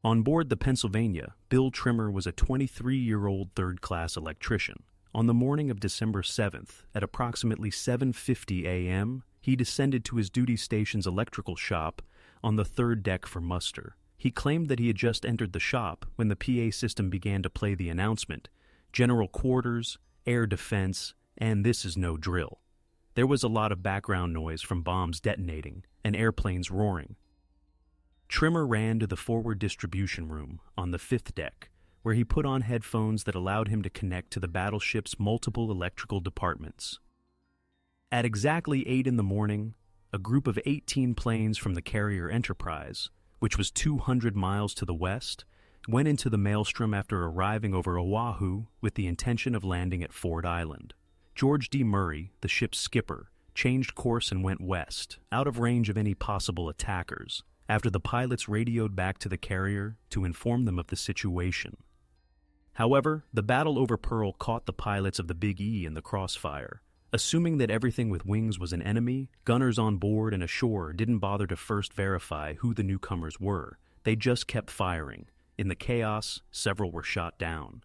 On board the Pennsylvania, Bill Trimmer was a 23-year-old third-class electrician. On the morning of December 7th, at approximately 7:50 a.m., he descended to his duty station's electrical shop on the third deck for muster. He claimed that he had just entered the shop when the PA system began to play the announcement, "General Quarters, Air Defense, and this is no drill." There was a lot of background noise from bombs detonating and airplanes roaring. Trimmer ran to the forward distribution room on the 5th deck, where he put on headphones that allowed him to connect to the battleship's multiple electrical departments. At exactly 8 in the morning, a group of 18 planes from the carrier Enterprise, which was 200 miles to the west, went into the maelstrom after arriving over Oahu with the intention of landing at Ford Island. George D. Murray, the ship's skipper, changed course and went west, out of range of any possible attackers, after the pilots radioed back to the carrier to inform them of the situation. However, the battle over Pearl caught the pilots of the Big E in the crossfire. Assuming that everything with wings was an enemy, gunners on board and ashore didn't bother to first verify who the newcomers were. They just kept firing. In the chaos, several were shot down.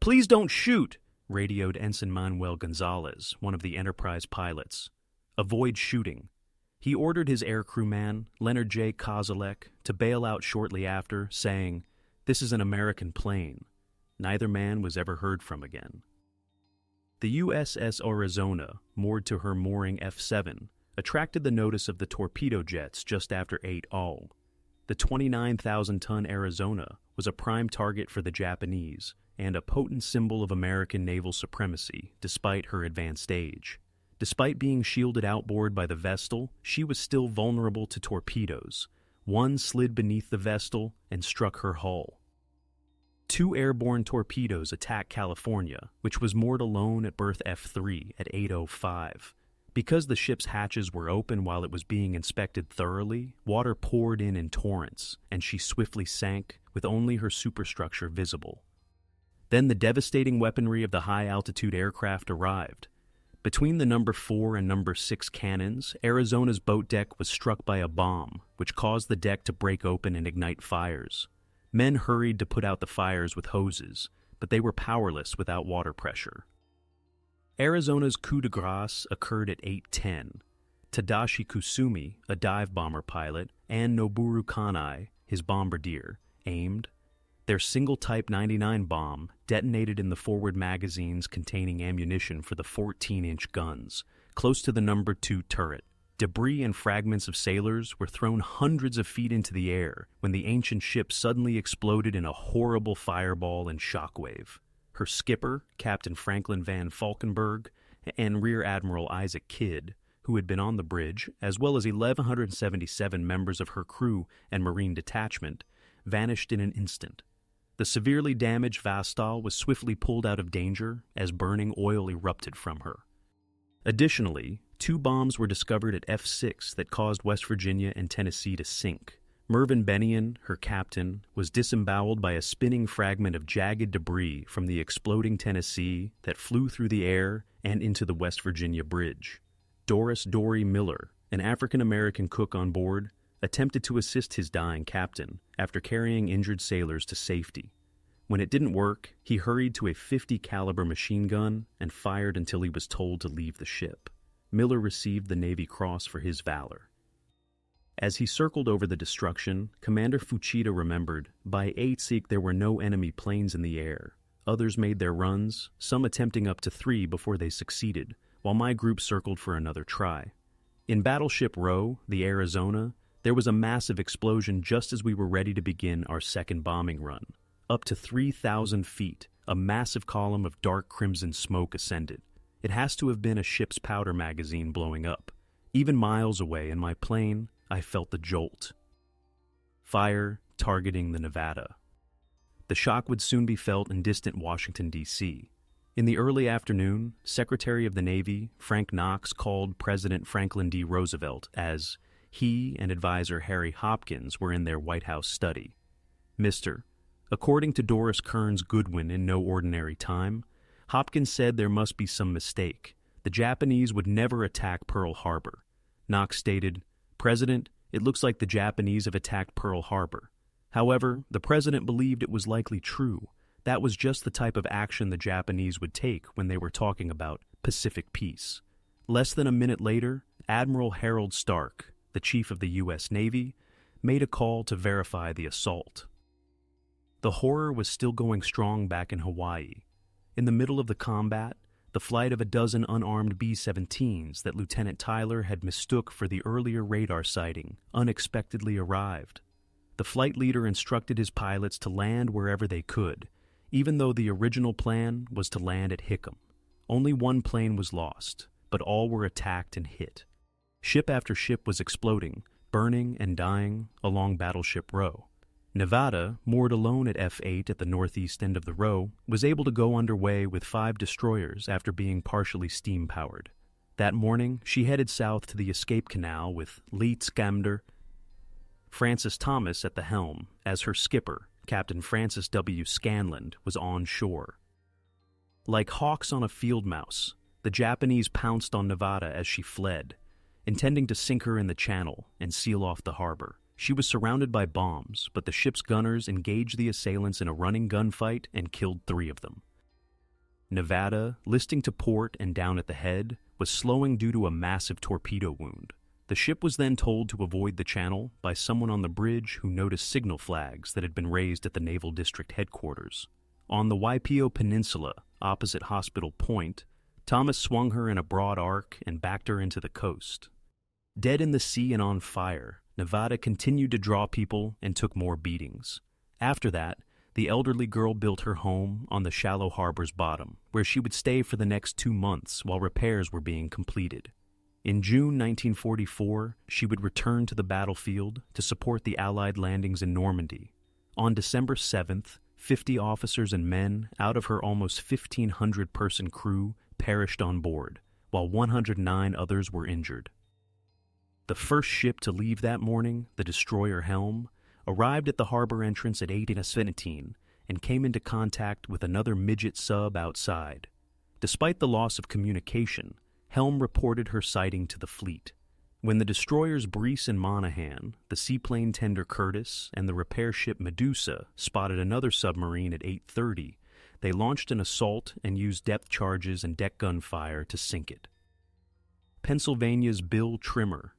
"Please don't shoot," radioed Ensign Manuel Gonzalez, one of the Enterprise pilots. "Avoid shooting." He ordered his aircrewman, Leonard J. Kozilek, to bail out shortly after, saying, "This is an American plane." Neither man was ever heard from again. The USS Arizona, moored to her mooring F7, attracted the notice of the torpedo jets just after 8:00. The 29,000-ton Arizona was a prime target for the Japanese and a potent symbol of American naval supremacy despite her advanced age. Despite being shielded outboard by the Vestal, she was still vulnerable to torpedoes. One slid beneath the Vestal and struck her hull. 2 airborne torpedoes attacked California, which was moored alone at berth F3 at 8:05. Because the ship's hatches were open while it was being inspected thoroughly, water poured in torrents, and she swiftly sank with only her superstructure visible. Then the devastating weaponry of the high-altitude aircraft arrived. Between the number 4 and number 6 cannons, Arizona's boat deck was struck by a bomb, which caused the deck to break open and ignite fires. Men hurried to put out the fires with hoses, but they were powerless without water pressure. Arizona's coup de grace occurred at 8:10. Tadashi Kusumi, a dive bomber pilot, and Noboru Kanai, his bombardier, aimed. Their single-type 99 bomb detonated in the forward magazines containing ammunition for the 14-inch guns, close to the number 2 turret. Debris and fragments of sailors were thrown hundreds of feet into the air when the ancient ship suddenly exploded in a horrible fireball and shockwave. Her skipper, Captain Franklin Van Valkenburg, and Rear Admiral Isaac Kidd, who had been on the bridge, as well as 1,177 members of her crew and Marine detachment, vanished in an instant. The severely damaged Vastal was swiftly pulled out of danger as burning oil erupted from her. Additionally, 2 bombs were discovered at F6 that caused West Virginia and Tennessee to sink. Mervyn Benion, her captain, was disemboweled by a spinning fragment of jagged debris from the exploding Tennessee that flew through the air and into the West Virginia bridge. Doris Dory Miller, an African-American cook on board, attempted to assist his dying captain after carrying injured sailors to safety. When it didn't work, he hurried to a .50 caliber machine gun and fired until he was told to leave the ship. Miller received the Navy Cross for his valor. As he circled over the destruction, Commander Fuchida remembered, by 8 there were no enemy planes in the air. Others made their runs, some attempting up to 3 before they succeeded, while my group circled for another try. In Battleship Row, the Arizona, there was a massive explosion just as we were ready to begin our second bombing run. Up to 3,000 feet, a massive column of dark crimson smoke ascended. It has to have been a ship's powder magazine blowing up. Even miles away in my plane, I felt the jolt. Fire targeting the Nevada. The shock would soon be felt in distant Washington, D.C. In the early afternoon, Secretary of the Navy Frank Knox called President Franklin D. Roosevelt as he and advisor Harry Hopkins were in their White House study. "Mr. According to Doris Kearns Goodwin in No Ordinary Time, Hopkins said there must be some mistake. The Japanese would never attack Pearl Harbor." Knox stated, "President, it looks like the Japanese have attacked Pearl Harbor." However, the president believed it was likely true. That was just the type of action the Japanese would take when they were talking about Pacific peace. Less than a minute later, Admiral Harold Stark, the chief of the U.S. Navy, made a call to verify the assault. The horror was still going strong back in Hawaii. In the middle of the combat, the flight of a dozen unarmed B-17s that Lieutenant Tyler had mistook for the earlier radar sighting unexpectedly arrived. The flight leader instructed his pilots to land wherever they could, even though the original plan was to land at Hickam. Only one plane was lost, but all were attacked and hit. Ship after ship was exploding, burning and dying along Battleship Row. Nevada, moored alone at F8 at the northeast end of the row, was able to go underway with 5 destroyers after being partially steam-powered. That morning, she headed south to the escape canal with Commander Francis Thomas at the helm, as her skipper, Captain Francis W. Scanland, was on shore. Like hawks on a field mouse, the Japanese pounced on Nevada as she fled, intending to sink her in the channel and seal off the harbor. She was surrounded by bombs, but the ship's gunners engaged the assailants in a running gunfight and killed 3 of them. Nevada, listing to port and down at the head, was slowing due to a massive torpedo wound. The ship was then told to avoid the channel by someone on the bridge who noticed signal flags that had been raised at the Naval District headquarters. On the Waipio Peninsula, opposite Hospital Point, Thomas swung her in a broad arc and backed her into the coast. Dead in the sea and on fire, Nevada continued to draw people and took more beatings. After that, the elderly girl built her home on the shallow harbor's bottom, where she would stay for the next 2 months while repairs were being completed. In June 1944, she would return to the battlefield to support the Allied landings in Normandy. On December 7th, 50 officers and men out of her almost 1,500-person crew perished on board, while 109 others were injured. The first ship to leave that morning, the destroyer Helm, arrived at the harbor entrance at 8:17 and came into contact with another midget sub outside. Despite the loss of communication, Helm reported her sighting to the fleet. When the destroyers Breese and Monahan, the seaplane tender Curtis, and the repair ship Medusa spotted another submarine at 8:30, they launched an assault and used depth charges and deck gun fire to sink it. Pennsylvania's Bill Trimmer.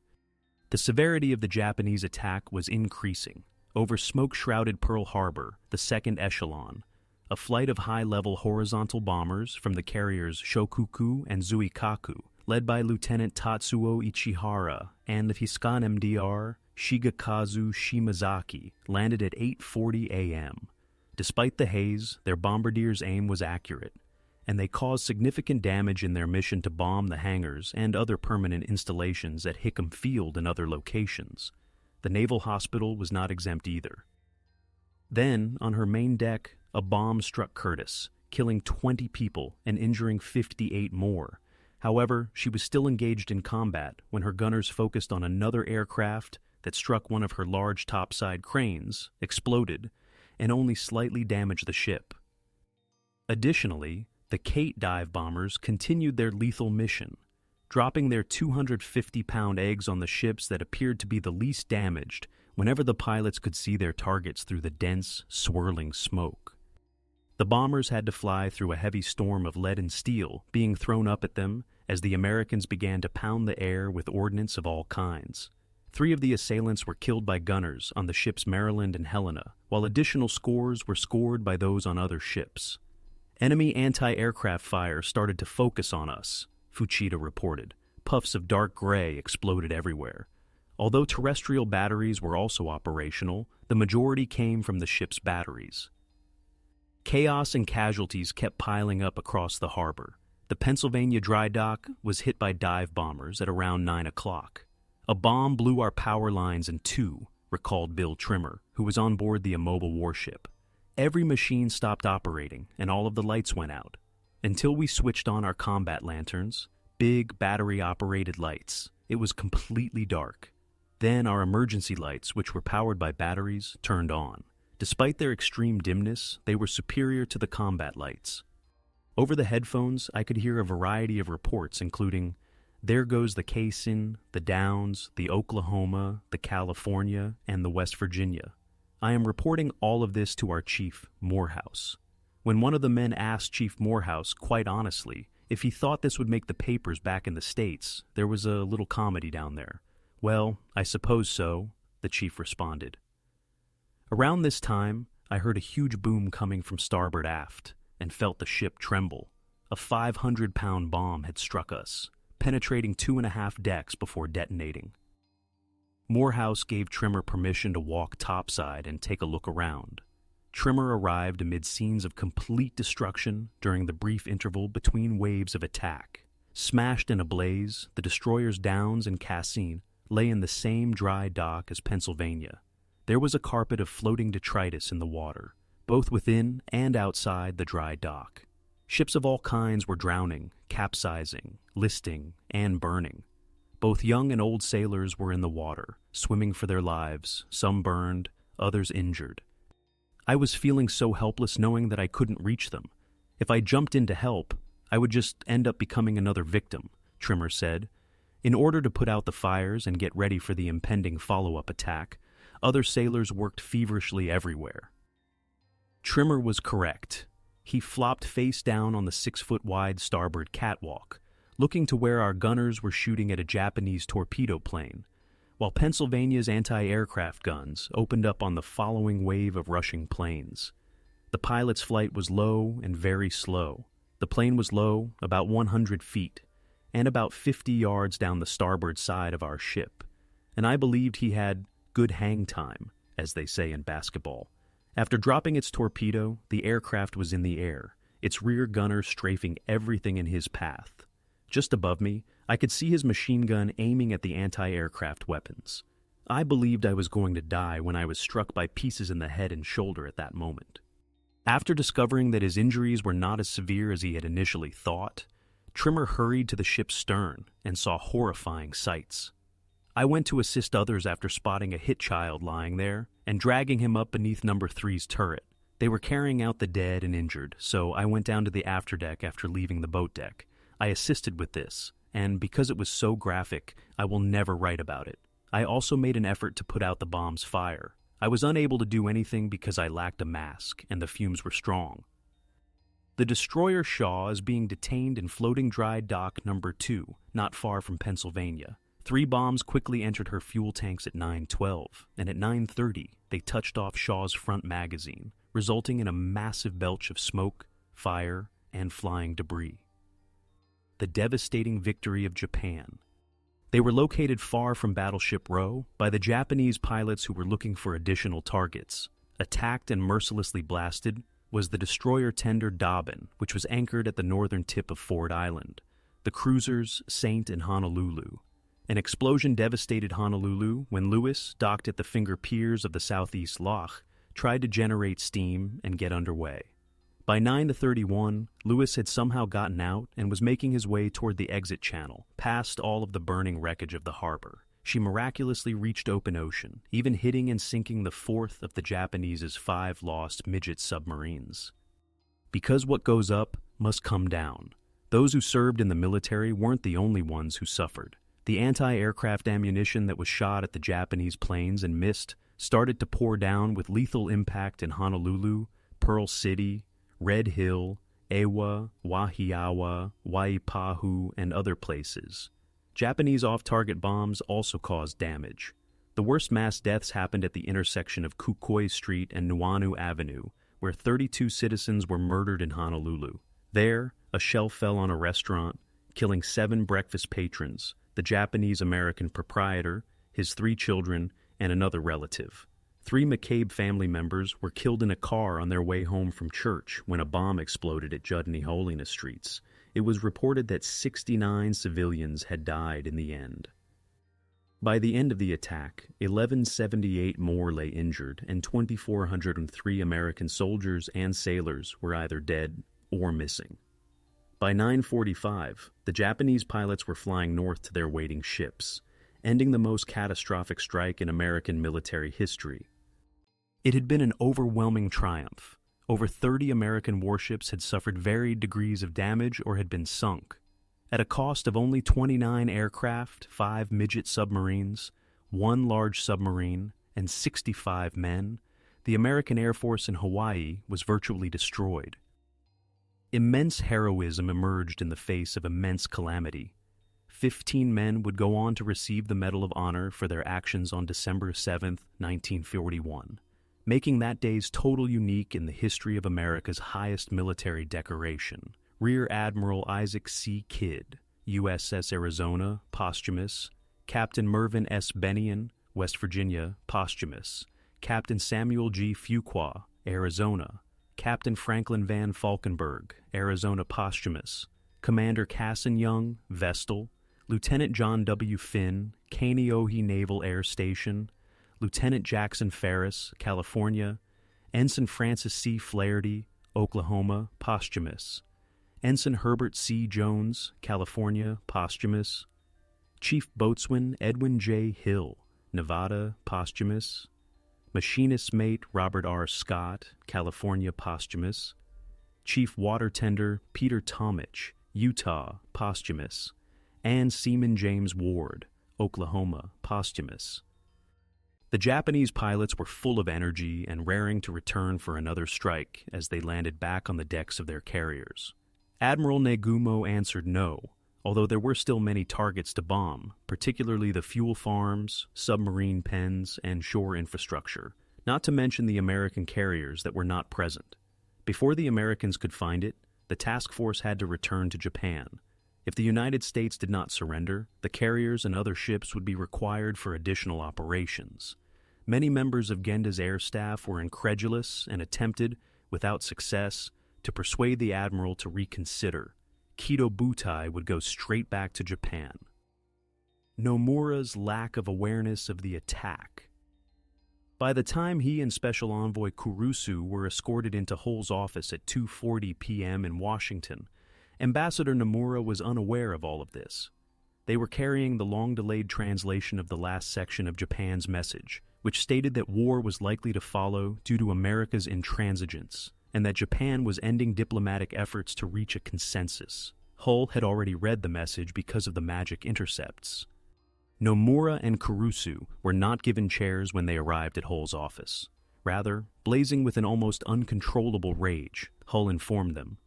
The severity of the Japanese attack was increasing. Over smoke-shrouded Pearl Harbor, the second echelon, a flight of high-level horizontal bombers from the carriers Shokuku and Zuikaku, led by Lieutenant Tatsuo Ichihara and the Hiskan MDR Shigekazu Shimazaki, landed at 8:40 a.m. Despite the haze, their bombardiers' aim was accurate, and they caused significant damage in their mission to bomb the hangars and other permanent installations at Hickam Field and other locations. The Naval Hospital was not exempt either. Then, on her main deck, a bomb struck Curtis, killing 20 people and injuring 58 more. However, she was still engaged in combat when her gunners focused on another aircraft that struck one of her large topside cranes, exploded, and only slightly damaged the ship. Additionally, the Kate dive bombers continued their lethal mission, dropping their 250-pound eggs on the ships that appeared to be the least damaged whenever the pilots could see their targets through the dense, swirling smoke. The bombers had to fly through a heavy storm of lead and steel being thrown up at them as the Americans began to pound the air with ordnance of all kinds. 3 of the assailants were killed by gunners on the ships Maryland and Helena, while additional scores were scored by those on other ships. Enemy anti-aircraft fire started to focus on us, Fuchida reported. Puffs of dark gray exploded everywhere. Although terrestrial batteries were also operational, the majority came from the ship's batteries. Chaos and casualties kept piling up across the harbor. The Pennsylvania dry dock was hit by dive bombers at around 9 o'clock. A bomb blew our power lines in 2, recalled Bill Trimmer, who was on board the immobile warship. Every machine stopped operating, and all of the lights went out, until we switched on our combat lanterns, big battery-operated lights. It was completely dark. Then our emergency lights, which were powered by batteries, turned on. Despite their extreme dimness, they were superior to the combat lights. Over the headphones, I could hear a variety of reports, including, "There goes the Kaysen, the Downs, the Oklahoma, the California, and the West Virginia. I am reporting all of this to our chief, Morehouse." When one of the men asked Chief Morehouse, quite honestly, if he thought this would make the papers back in the States, there was a little comedy down there. "Well, I suppose so," the chief responded. Around this time, I heard a huge boom coming from starboard aft and felt the ship tremble. A 500-pound bomb had struck us, penetrating 2.5 decks before detonating. Morehouse gave Trimmer permission to walk topside and take a look around. Trimmer arrived amid scenes of complete destruction during the brief interval between waves of attack. Smashed in a blaze, the destroyers Downs and Cassine lay in the same dry dock as Pennsylvania. There was a carpet of floating detritus in the water, both within and outside the dry dock. Ships of all kinds were drowning, capsizing, listing, and burning. Both young and old sailors were in the water, swimming for their lives, some burned, others injured. I was feeling so helpless knowing that I couldn't reach them. If I jumped in to help, I would just end up becoming another victim, Trimmer said. In order to put out the fires and get ready for the impending follow-up attack, other sailors worked feverishly everywhere. Trimmer was correct. He flopped face down on the 6-foot-wide starboard catwalk, looking to where our gunners were shooting at a Japanese torpedo plane, while Pennsylvania's anti-aircraft guns opened up on the following wave of rushing planes. The pilot's flight was low and very slow. The plane was low, about 100 feet, and about 50 yards down the starboard side of our ship, and I believed he had good hang time, as they say in basketball. After dropping its torpedo, the aircraft was in the air, its rear gunner strafing everything in his path. Just above me, I could see his machine gun aiming at the anti-aircraft weapons. I believed I was going to die when I was struck by pieces in the head and shoulder at that moment. After discovering that his injuries were not as severe as he had initially thought, Trimmer hurried to the ship's stern and saw horrifying sights. I went to assist others after spotting a hit child lying there and dragging him up beneath number 3's turret. They were carrying out the dead and injured, so I went down to the afterdeck after leaving the boat deck. I assisted with this, and because it was so graphic, I will never write about it. I also made an effort to put out the bomb's fire. I was unable to do anything because I lacked a mask, and the fumes were strong. The destroyer Shaw is being detained in floating dry dock number 2, not far from Pennsylvania. 3 bombs quickly entered her fuel tanks at 9:12, and at 9:30 they touched off Shaw's front magazine, resulting in a massive belch of smoke, fire, and flying debris. The devastating victory of Japan. They were located far from Battleship Row by the Japanese pilots who were looking for additional targets. Attacked and mercilessly blasted was the destroyer tender Dobbin, which was anchored at the northern tip of Ford Island, the cruisers Saint and Honolulu. An explosion devastated Honolulu when Lewis, docked at the Finger Piers of the Southeast Loch, tried to generate steam and get underway. By 9:31, Lewis had somehow gotten out and was making his way toward the exit channel, past all of the burning wreckage of the harbor. She miraculously reached open ocean, even hitting and sinking the 4th of the Japanese's 5 lost midget submarines. Because what goes up must come down. Those who served in the military weren't the only ones who suffered. The anti-aircraft ammunition that was shot at the Japanese planes and missed started to pour down with lethal impact in Honolulu, Pearl City, Red Hill, Ewa, Wahiawa, Waipahu, and other places. Japanese off-target bombs also caused damage. The worst mass deaths happened at the intersection of Kukoi Street and Nuuanu Avenue, where 32 citizens were murdered in Honolulu. There, a shell fell on a restaurant, killing 7 breakfast patrons, the Japanese-American proprietor, his 3 children, and another relative. 3 McCabe family members were killed in a car on their way home from church when a bomb exploded at Judd and Holiness Streets. It was reported that 69 civilians had died in the end. By the end of the attack, 1178 more lay injured, and 2,403 American soldiers and sailors were either dead or missing. By 9:45, the Japanese pilots were flying north to their waiting ships, ending the most catastrophic strike in American military history. It had been an overwhelming triumph. Over 30 American warships had suffered varied degrees of damage or had been sunk. At a cost of only 29 aircraft, 5 midget submarines, 1 large submarine, and 65 men, the American Air Force in Hawaii was virtually destroyed. Immense heroism emerged in the face of immense calamity. 15 men would go on to receive the Medal of Honor for their actions on December 7, 1941, making that day's total unique in the history of America's highest military decoration. Rear Admiral Isaac C. Kidd, USS Arizona, posthumous. Captain Mervyn S. Bennion, West Virginia, posthumous. Captain Samuel G. Fuqua, Arizona. Captain Franklin Van Falkenberg, Arizona, posthumous. Commander Casson Young, Vestal. Lieutenant John W. Finn, Kaneohe Naval Air Station. Lieutenant Jackson Ferris, California. Ensign Francis C. Flaherty, Oklahoma, posthumous. Ensign Herbert C. Jones, California, posthumous. Chief Boatswain Edwin J. Hill, Nevada, posthumous. Machinist Mate Robert R. Scott, California, posthumous. Chief Water Tender Peter Tomich, Utah, posthumous. And Seaman James Ward, Oklahoma, posthumous. The Japanese pilots were full of energy and raring to return for another strike as they landed back on the decks of their carriers. Admiral Negumo answered no, although there were still many targets to bomb, particularly the fuel farms, submarine pens, and shore infrastructure, not to mention the American carriers that were not present. Before the Americans could find it, the task force had to return to Japan. If the United States did not surrender, the carriers and other ships would be required for additional operations. Many members of Genda's air staff were incredulous and attempted, without success, to persuade the admiral to reconsider. Kido Butai would go straight back to Japan. Nomura's lack of awareness of the attack. By the time he and Special Envoy Kurusu were escorted into Hull's office at 2:40 p.m. in Washington, Ambassador Nomura was unaware of all of this. They were carrying the long-delayed translation of the last section of Japan's message, which stated that war was likely to follow due to America's intransigence, and that Japan was ending diplomatic efforts to reach a consensus. Hull had already read the message because of the magic intercepts. Nomura and Kurusu were not given chairs when they arrived at Hull's office. Rather, blazing with an almost uncontrollable rage, Hull informed them,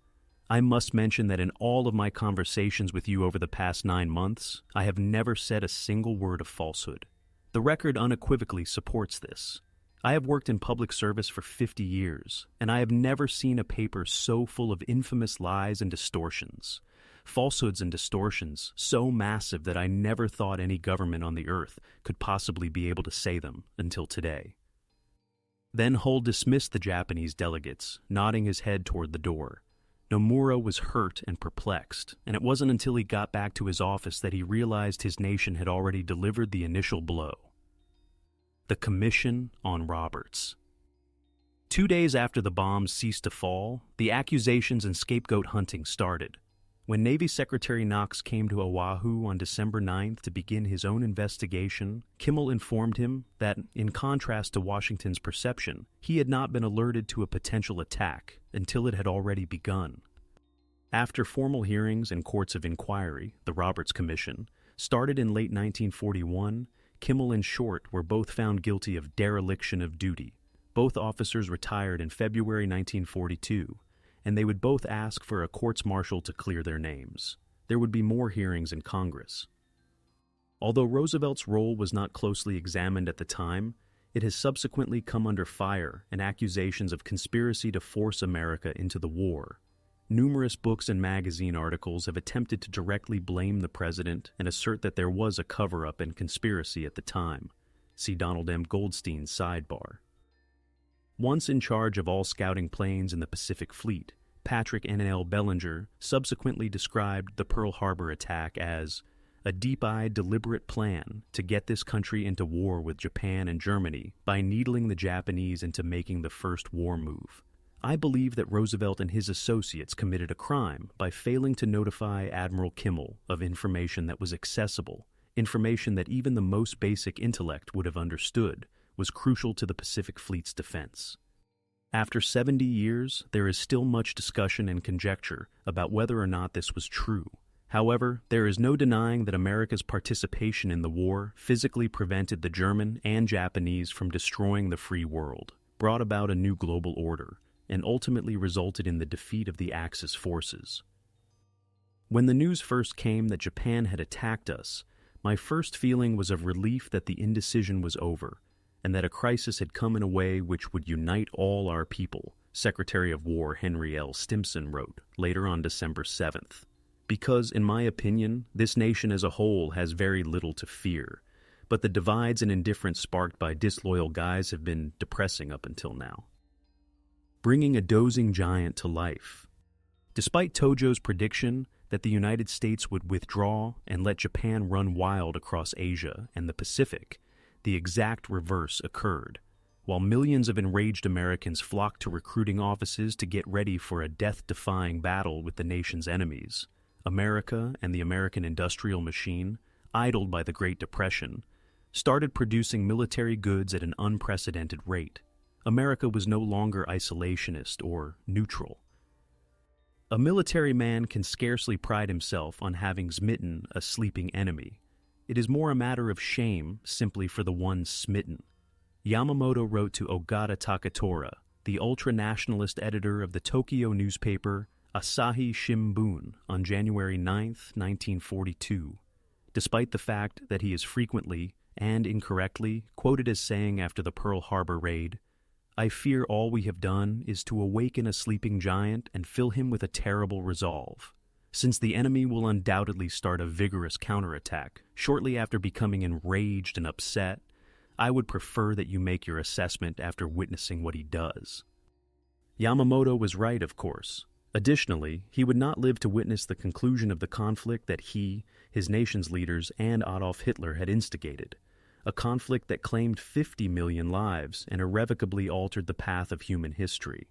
"I must mention that in all of my conversations with you over the past 9 months, I have never said a single word of falsehood. The record unequivocally supports this. I have worked in public service for 50 years, and I have never seen a paper so full of infamous lies and distortions. Falsehoods and distortions so massive that I never thought any government on the earth could possibly be able to say them until today." Then Hull dismissed the Japanese delegates, nodding his head toward the door. Nomura was hurt and perplexed, and it wasn't until he got back to his office that he realized his nation had already delivered the initial blow. The Commission on Roberts. 2 days after the bombs ceased to fall, the accusations and scapegoat hunting started. When Navy Secretary Knox came to Oahu on December 9th to begin his own investigation, Kimmel informed him that, in contrast to Washington's perception, he had not been alerted to a potential attack until it had already begun. After formal hearings and courts of inquiry, the Roberts Commission, started in late 1941, Kimmel and Short were both found guilty of dereliction of duty. Both officers retired in February 1942, and they would both ask for a courts-martial to clear their names. There would be more hearings in Congress. Although Roosevelt's role was not closely examined at the time, it has subsequently come under fire and accusations of conspiracy to force America into the war. Numerous books and magazine articles have attempted to directly blame the president and assert that there was a cover-up and conspiracy at the time. See Donald M. Goldstein's sidebar. Once in charge of all scouting planes in the Pacific Fleet, Patrick N.L. Bellinger subsequently described the Pearl Harbor attack as a deep-eyed, deliberate plan to get this country into war with Japan and Germany by needling the Japanese into making the first war move. I believe that Roosevelt and his associates committed a crime by failing to notify Admiral Kimmel of information that was accessible, information that even the most basic intellect would have understood was crucial to the Pacific Fleet's defense. After 70 years, there is still much discussion and conjecture about whether or not this was true. However, there is no denying that America's participation in the war physically prevented the German and Japanese from destroying the free world, brought about a new global order, and ultimately resulted in the defeat of the Axis forces. When the news first came that Japan had attacked us, my first feeling was of relief that the indecision was over, and that a crisis had come in a way which would unite all our people, Secretary of War Henry L. Stimson wrote later on December 7th. Because, in my opinion, this nation as a whole has very little to fear, but the divides and indifference sparked by disloyal guys have been depressing up until now. Bringing a dozing giant to life. Despite Tojo's prediction that the United States would withdraw and let Japan run wild across Asia and the Pacific, the exact reverse occurred. While millions of enraged Americans flocked to recruiting offices to get ready for a death-defying battle with the nation's enemies, America and the American industrial machine, idled by the Great Depression, started producing military goods at an unprecedented rate. America was no longer isolationist or neutral. A military man can scarcely pride himself on having smitten a sleeping enemy. It is more a matter of shame simply for the one smitten. Yamamoto wrote to Ogata Takatora, the ultra-nationalist editor of the Tokyo newspaper Asahi Shimbun, on January 9, 1942, despite the fact that he is frequently and incorrectly quoted as saying after the Pearl Harbor raid, "I fear all we have done is to awaken a sleeping giant and fill him with a terrible resolve. Since the enemy will undoubtedly start a vigorous counterattack shortly after becoming enraged and upset, I would prefer that you make your assessment after witnessing what he does." Yamamoto was right, of course. Additionally, he would not live to witness the conclusion of the conflict that he, his nation's leaders, and Adolf Hitler had instigated, a conflict that claimed 50 million lives and irrevocably altered the path of human history.